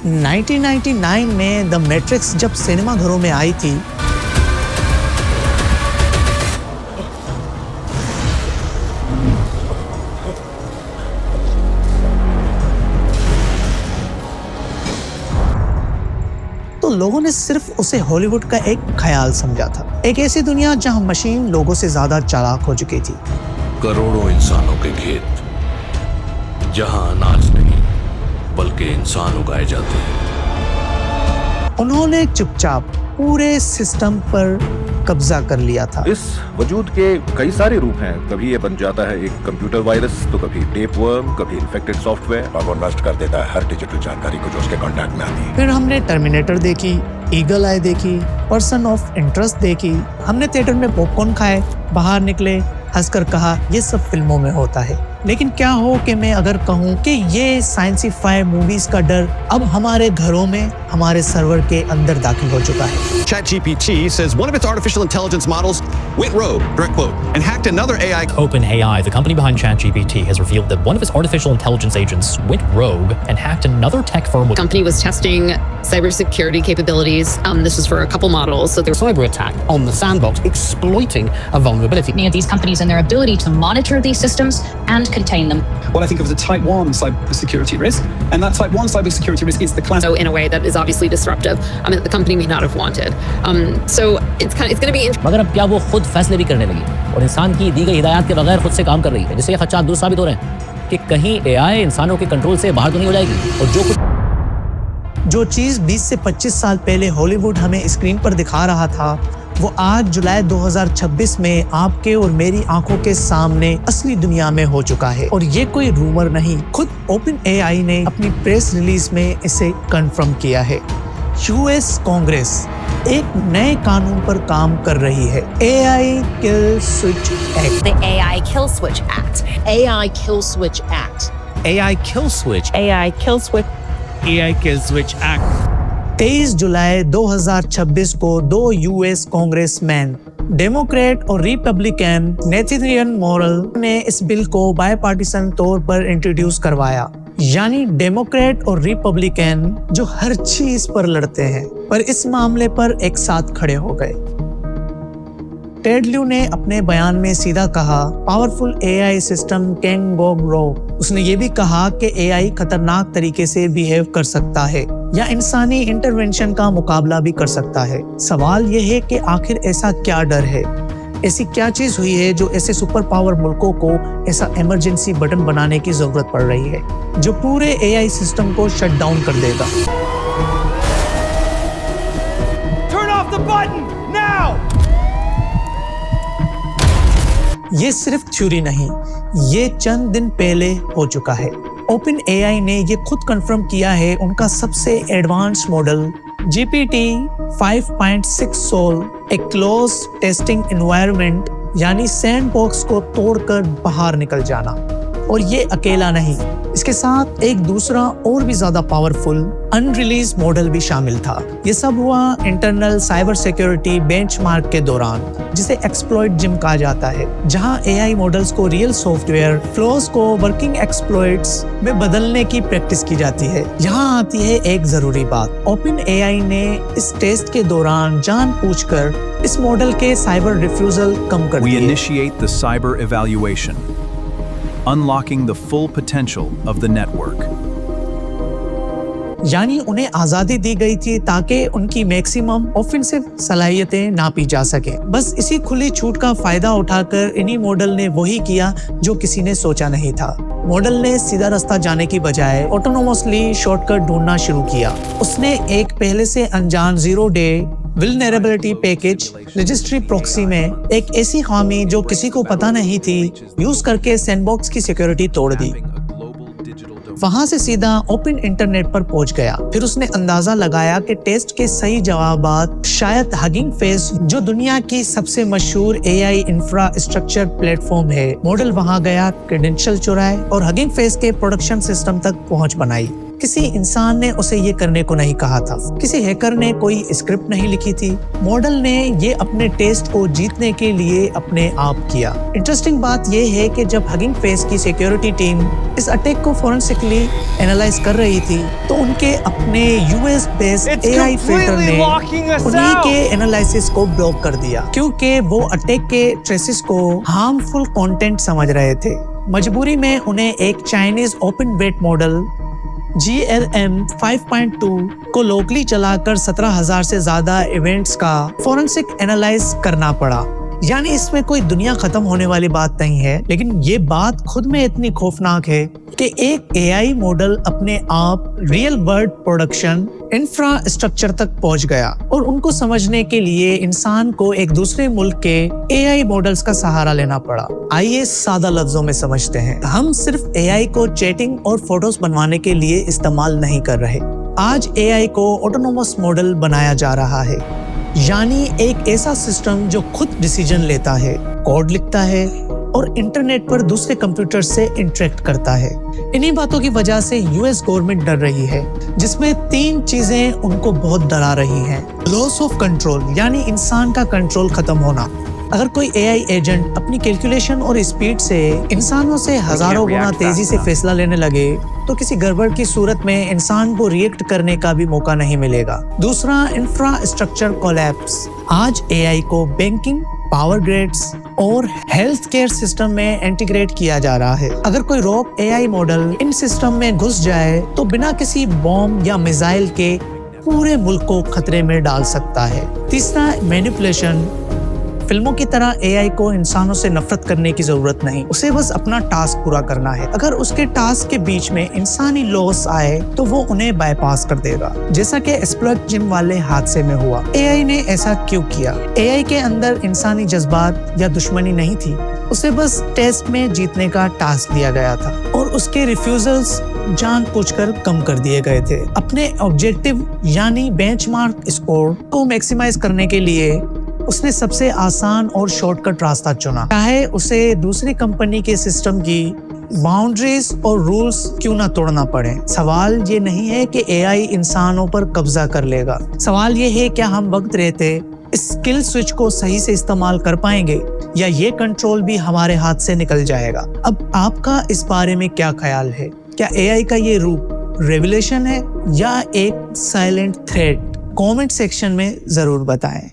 1999 में the matrix जब cinema घरों में आई थी, तो लोगों ने सिर्फ उसे हॉलीवुड का एक ख्याल समझा था, एक ऐसी दुनिया जहां मशीन लोगों से ज्यादा चालाक हो चुकी थी। करोड़ों इंसानों के खेत, जहां अनाज नहीं बल्कि इंसान उगाए जाते हैं। उन्होंने चुपचाप पूरे सिस्टम पर कब्जा कर लिया था। इस वजूद के कई सारे रूप हैं। कभी ये बन जाता है एक कंप्यूटर वायरस, तो कभी टेप वर्म, कभी इन्फेक्टेड सॉफ्टवेयर, और नष्ट कर देता है हर डिजिटल जानकारी को जो उसके कांटेक्ट में आती है। फिर हमने टर्मिनेटर देखी, ईगल आई देखी, पर्सन ऑफ इंटरेस्ट देखी। हमने थिएटर में पॉपकॉर्न खाए, बाहर निकले, हंसकर कहा ये सब फिल्मों में होता है। लेकिन क्या हो कि मैं अगर कहूँ कि ये साइंसीफाई मूवीज का डर अब हमारे घरों में, हमारे सर्वर के अंदर दाखिल हो चुका है। ChatGPT says one of its artificial intelligence models went rogue, direct quote, and hacked another AI. OpenAI, the company behind ChatGPT, has revealed that one of its artificial intelligence agents went rogue and hacked another tech firm. The company was testing cybersecurity capabilities. This is for a couple models. So their cyber attack on the sandbox, exploiting a vulnerability. Many of these companies and their ability to monitor these systems and contain them. What I think of as a type 1 cybersecurity risk, and that type 1 cybersecurity risk is the class. So in a way that is obviously disruptive. I mean, the company may not have wanted. So it's going to be. मगर अब क्या वो खुद फैसले भी करने लगी और इंसान की दी गई हिदायत के बगैर खुद से काम कर रही है, जिससे ये खदशात दुरुस्त साबित हो रहे हैं कि कहीं एआई इंसानों के कंट्रोल से बाहर तो नहीं हो जाएगी। और जो चीज 20 से 25 साल पहले हॉलीवुड हमें स्क्रीन पर दिखा रहा था, वो आज जुलाई 2026 में आपके और मेरी आंखों के सामने असली दुनिया में हो चुका है। और ये कोई रूमर नहीं, खुद ओपन एआई ने अपनी प्रेस रिलीज में इसे कंफर्म किया है। यूएस कांग्रेस एक नए कानून पर काम कर रही है, AI Kill Switch Act। The AI Kill Switch Act. AI Kill Switch Act. AI Kill Switch. AI Kill Switch. AI Kill Switch Act। 23 जुलाई 2026 को दो यूएस कांग्रेसमैन, डेमोक्रेट और रिपब्लिकन नेथानियल मोरेल ने इस बिल को बायपार्टीसन तौर पर इंट्रोड्यूस करवाया। यानी डेमोक्रेट और रिपब्लिकन जो हर चीज पर लड़ते हैं, पर इस मामले पर एक साथ खड़े हो गए। टेड ल्यू ने अपने बयान में सीधा कहा, powerful AI system can go रोग। उसने ये भी कहा कि एआई खतरनाक तरीके से बिहेव कर सकता है या इंसानी इंटरवेंशन का मुकाबला भी कर सकता है। सवाल यह है कि आखिर ऐसा क्या डर है, ऐसी क्या चीज हुई है जो ऐसे सुपर पावर मुल्कों को ऐसा इमरजेंसी बटन बनाने की जरूरत पड़ रही है जो पूरे एआई सिस्टम को शट डाउन कर देगा। Turn off the button now! ये सिर्फ थ्योरी नहीं, ये चंद दिन पहले हो चुका है। ओपन एआई ने ये खुद कंफर्म किया है, उनका सबसे एडवांस मॉडल GPT 5.6 सोल एक क्लोज टेस्टिंग एनवायरनमेंट यानी सैंडबॉक्स को तोड़कर बाहर निकल जाना। और ये अकेला नहीं, इसके साथ एक दूसरा और भी ज्यादा पावरफुल अनरिलीज मॉडल भी शामिल था। ये सब हुआ इंटरनल साइबर सिक्योरिटी बेंचमार्क के दौरान, जिसे एक्सप्लॉइट जिम कहा जाता है, जहां एआई मॉडल्स को रियल सॉफ्टवेयर फ्लॉज को वर्किंग एक्सप्लॉइट्स में बदलने की प्रैक्टिस की जाती है। यहाँ आती है एक जरूरी बात, ओपन एआई ने इस टेस्ट के दौरान जानबूझकर इस मॉडल के साइबर रिफ्यूजल कम कर दिए। We initiate the cyber evaluation, unlocking the full potential of the network. यानी उन्हें आजादी दी गई थी ताकि उनकी मैक्सिमम ऑफेंसिव सलाहियतें नापी जा सके। बस इसी खुली छूट का फायदा उठाकर इन्हीं मॉडल ने वही किया जो किसी ने सोचा नहीं था। मॉडल ने सीधा रास्ता जाने की बजाय ऑटोनोमसली शॉर्टकट ढूंढना शुरू किया। उसने एक पहले से अनजान zero day vulnerability package registry proxy में एक ऐसी खामी जो किसी को पता नहीं थी यूज करके सैंडबॉक्स की सिक्योरिटी तोड़ दी। वहां से सीधा ओपन इंटरनेट पर पहुंच गया। फिर उसने अंदाजा लगाया कि टेस्ट के सही जवाबात शायद हगिंग फेस, जो दुनिया की सबसे मशहूर एआई इंफ्रास्ट्रक्चर प्लेटफॉर्म है। मॉडल वहां गया, क्रेडेंशियल चुराए और हगिंग फेस के प्रोडक्शन सिस्टम तक पहुंच बनाई। किसी इंसान ने उसे ये करने को नहीं कहा था, किसी हैकर ने कोई स्क्रिप्ट नहीं लिखी थी, मॉडल ने ये अपने टेस्ट को जीतने के लिए अपने आप किया। इंटरेस्टिंग बात ये है कि जब हगिंग फेस की सिक्योरिटी टीम इस अटैक को फोरेंसिकली एनालाइज कर रही थी तो उनके अपने यूएस बेस्ड एआई फिल्टर ने उन्हीं के एनालिसिस को ब्लॉक कर दिया क्योंकि वो अटैक के ट्रेसेस को हार्मफुल कंटेंट समझ रहे थे। मजबूरी में उन्हें एक Chinese open weight model GLM 5.2 को लोकली चलाकर 17,000 से ज्यादा इवेंट्स का फोरेंसिक एनालाइज करना पड़ा। यानी इसमें कोई दुनिया खत्म होने वाली बात नहीं है, लेकिन ये बात खुद में इतनी खौफनाक है कि एक AI मॉडल अपने आप रियल वर्ल्ड प्रोडक्शन इंफ्रास्ट्रक्चर तक पहुंच गया और उनको समझने के लिए इंसान को एक दूसरे मुल्क के AI मॉडल्स का सहारा लेना पड़ा। आइए सादा लफ्जों में समझते हैं। हम सिर्फ AI को चैटिंग और फोटोज बनवाने के लिए इस्तेमाल नहीं कर रहे। आज AI को ऑटोनोमस मॉडल बनाया जा रहा है, यानी एक ऐसा सिस्टम जो खुद डिसीजन लेता है, कोड लिखता है और इंटरनेट पर दूसरे कंप्यूटर से इंटरेक्ट करता है। इन्हीं बातों की वजह से यूएस गवर्नमेंट डर रही है, जिसमें 3 चीजें उनको बहुत डरा रही हैं। लॉस ऑफ कंट्रोल, यानी इंसान का कंट्रोल खत्म होना। अगर कोई AI एजेंट अपनी कैलकुलेशन और स्पीड से इंसानों से हजारों गुना तेजी से फैसला लेने लगे तो किसी गड़बड़ की सूरत में इंसान को रिएक्ट करने का भी मौका नहीं मिलेगा। दूसरा, इंफ्रास्ट्रक्चर कोलैप्स। आज AI को बैंकिंग, पावर ग्रिड्स और हेल्थ केयर सिस्टम में इंटीग्रेट किया जा रहा है। अगर कोई रॉक AI मॉडल इन सिस्टम में घुस जाए तो बिना किसी बॉम्ब या मिसाइल के पूरे मुल्क को खतरे में डाल सकता है। तीसरा, मैनिपुलेशन। फिल्मों की तरह AI को इंसानों से नफरत करने की जरूरत नहीं, उसे बस अपना टास्क पूरा करना है। अगर उसके टास्क के बीच में इंसानी लॉस आए तो वो उन्हें बाईपास कर देगा, जैसा कि एक्सप्लॉइट जिम वाले हादसे में हुआ। AI ने ऐसा क्यों किया? AI के अंदर इंसानी जज्बात या दुश्मनी नहीं थी, उसे बस टेस्ट में जीतने का टास्क दिया गया था और उसके रिफ्यूजल्स जानबूझकर कम कर दिए गए थे। अपने ऑब्जेक्टिव यानी बेंचमार्क स्कोर को मैक्सिमाइज करने के लिए उसने सबसे आसान और शॉर्टकट रास्ता चुना, चाहे उसे दूसरी कंपनी के सिस्टम की बाउंड्रीज और रूल्स क्यों ना तोड़ना पड़े। सवाल ये नहीं है कि AI इंसानों पर कब्जा कर लेगा, सवाल ये है क्या हम वक्त रहते स्किल स्विच को सही से इस्तेमाल कर पाएंगे या ये कंट्रोल भी हमारे हाथ से निकल जाएगा। अब आपका इस बारे में क्या ख्याल है? क्या AI का ये रूप रेवोल्यूशन है या एक साइलेंट थ्रेट? कमेंट सेक्शन में जरूर बताएं।